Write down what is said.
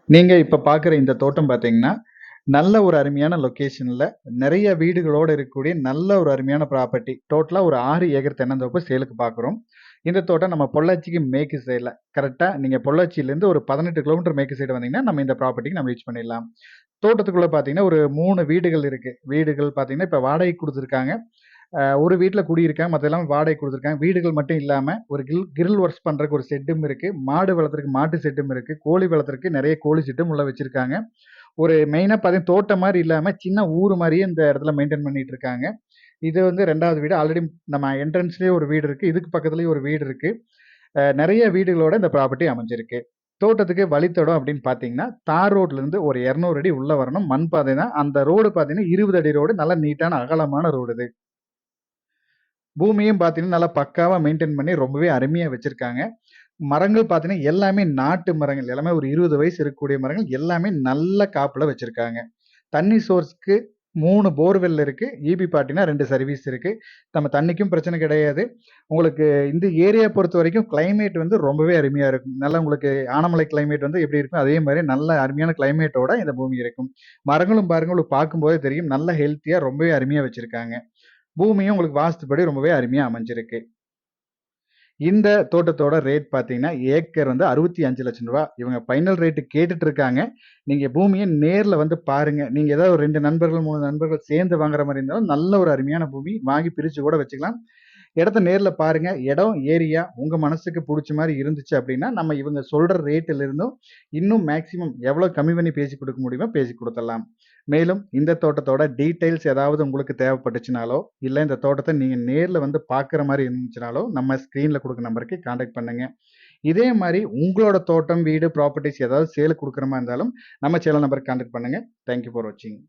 நீங்க இப்ப பார்க்குற இந்த தோட்டம் பார்த்தீங்கன்னா, நல்ல ஒரு அருமையான லொகேஷன்ல நெறைய வீடுகளோட இருக்கக்கூடிய நல்ல ஒரு அருமையான ப்ராப்பர்ட்டி. டோட்டலா ஒரு 6 ஏக்கர் தென்னந்தோப்பு சேலுக்கு பார்க்குறோம். இந்த தோட்டம் நம்ம பொள்ளாச்சிக்கு மேற்கு சைட்ல. கரெக்ட்டா நீங்க பொள்ளாச்சியிலேருந்து ஒரு 18 கிலோமீட்டர் மேற்கு சைடு வந்தீங்கன்னா, நம்ம இந்த ப்ராப்பர்ட்டிக்கு நம்ம ரீச் பண்ணிடலாம். தோட்டத்துக்குள்ள பார்த்தீங்கன்னா, ஒரு 3 வீடுகள் இருக்கு. வீடுகள் பார்த்தீங்கன்னா, இப்ப வாடகைக்கு குடுத்துருக்காங்க. ஒரு வீட்ல குடியிருக்காங்க. மத்த எல்லாமே வாடகைக்கு குடுத்துருக்காங்க. வீடுகள் மட்டும் இல்லாம, ஒரு கிரில் ஒர்க்ஸ் பண்றதுக்கு ஒரு ஷெட்டும் இருக்கு. மாடு வளர்த்துறதுக்கு மாட்டு ஷெட்டும் இருக்கு. கோழி வளர்த்துறதுக்கு நெறைய கோழி ஷெட்டும் உள்ள வச்சிருக்காங்க. ஒரு மெயினா பார்த்தீங்கன்னா, தோட்டம் மாரி இல்லாம, சின்ன ஊர் மாரியே இந்த இடத்துல மெயின்டெயின் பண்ணிட்டு இருக்காங்க. இது வந்து 2வது வீடு. ஆல்ரெடி நம்ம என்ட்ரன்ஸ்லயே ஒரு வீடு இருக்கு. இதுக்கு பக்கத்துலயும் ஒரு வீடு இருக்கு. நெறைய வீடுகளோட இந்த ப்ராப்பர்ட்டி அமைஞ்சிருக்கு. தோட்டத்துக்கு வழித்தடம் அப்படின்னு பார்த்தீங்கன்னா, தார் ரோட்லருந்து ஒரு 200 அடி உள்ள வரணும். மண் பாதை தான். அந்த ரோடு பார்த்தீங்கன்னா, 20 அடி ரோடு. நல்ல நீட்டான அகலமான ரோடு இது. பூமியும் பார்த்தீங்கன்னா, நல்லா பக்காவா மெயின்டெயின் பண்ணி ரொம்பவே அருமையா வச்சிருக்காங்க. மரங்கள் பார்த்தீங்கன்னா, எல்லாமே நாட்டு மரங்கள். எல்லாமே ஒரு 20 வயசு இருக்கக்கூடிய மரங்கள். எல்லாமே நல்ல காப்புல வச்சிருக்காங்க. தண்ணி சோர்ஸ்க்கு 3 போர்வெல் இருக்கு. ஈபி பார்த்தீங்கன்னா 2 சர்வீஸ் இருக்கு. நம்ம தண்ணிக்கும் பிரச்சனை கிடையாது. உங்களுக்கு இந்த ஏரியா பொறுத்தவரைக்கும் கிளைமேட் வந்து ரொம்பவே அருமையா இருக்கும். நல்லா உங்களுக்கு ஆனமலை கிளைமேட் வந்து எப்படி இருக்கும், அதே மாரி நல்ல அருமையான கிளைமேட்டோட இந்த பூமி இருக்கும். மரங்களும் பாருங்க உங்களுக்கு பார்க்கும்போதே தெரியும். நல்ல ஹெல்த்தியா ரொம்பவே அருமையா வச்சிருக்காங்க. பூமியும் உங்களுக்கு வாஸ்துபடி ரொம்பவே அருமையா அமைஞ்சிருக்கு. இந்த தோட்டத்தோட ரேட் பார்த்தீங்கன்னா, ஏக்கர் வந்து ரூ. 65,00,000 இவங்க ஃபைனல் ரேட் கேட்டுட்டு இருக்காங்க. நீங்க பூமிய நேர்ல வந்து பாருங்க. நீங்க ஏதாவது ஒரு 2 நண்பர்கள், 3 நண்பர்கள் சேர்ந்து வாங்குற மாரி இருந்தாலும், நல்ல ஒரு அருமையான பூமி. வாங்கி பிரிச்சு கூட வச்சுக்கலாம். இடத்த நேர்ல பாருங்க. இடம், ஏரியா உங்க மனசுக்கு புடிச்ச மாரி இருந்துச்சு அப்டின்னா, நம்ம இவங்க சொல்ற ரேட்ல இருந்தும் இன்னும் மேக்ஸிமம் எவ்வளோ கம்மி பண்ணி பேசி குடுக்க முடியுமோ பேசி குடுத்துடலாம். மேலும் இந்த தோட்டத்தோட டீட்டெயில்ஸ் ஏதாவது உங்களுக்கு தேவைப்பட்டுச்சுனாலோ, இல்ல இந்த தோட்டத்த நீங்க நேர்ல வந்து பார்க்குற மாரி இருந்துச்சுனாலோ, நம்ம ஸ்க்ரீன்ல குடுக்குற நம்பருக்கு கான்டாக்ட் பண்ணுங்க. இதே மாரி உங்களோட தோட்டம், வீடு, ப்ராப்பர்ட்டீஸ் ஏதாவது சேலுக்கு குடுக்குற மாரி இருந்தாலும், நம்ம சேனல் நம்பருக்கு கான்டாக்ட் பண்ணுங்க. தேங்க் யூ ஃபார் வாட்சிங்.